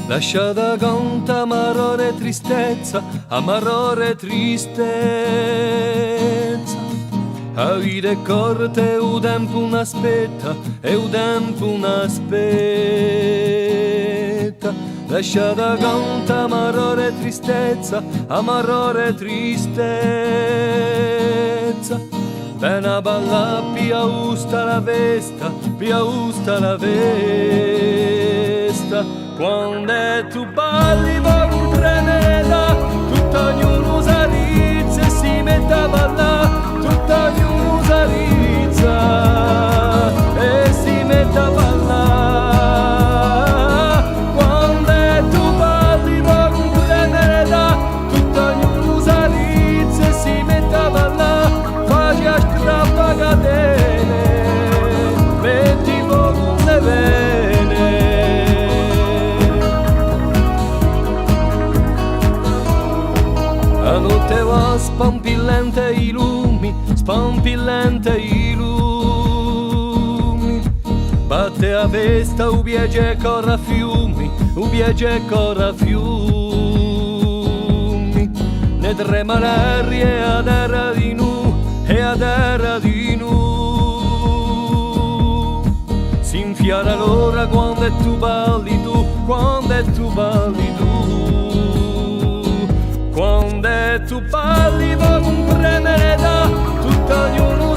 Lasciata conta amarore tristezza, amarore tristezza. A vita è corta e il tempo non aspetta, e il tempo non aspetta. Lasciata conta amarore tristezza, amarore tristezza. Bene a balla, pia usta la vesta, pia usta la vesta. Quando tu balli va un treneta, tutto ognuno sarizza e si mette a ballare, tutto ognuno sarizza e si mette a ballare. Quando tu balli va un treneta, tutto ognuno sarizza e si mette a ballare, faccia a strappa catene, metti fuoco le vene. La notte va spampillante i lumi, spampillante i lumi. Batte a vesta, ubiege corra fiumi, ubiege corra fiumi. Ne trema l'aria e a terra di nu, e a terra di nu. Si infiara l'ora quando tu balli tu, quando tu balli tu. Quando tu balli va con premere da tutto ognuno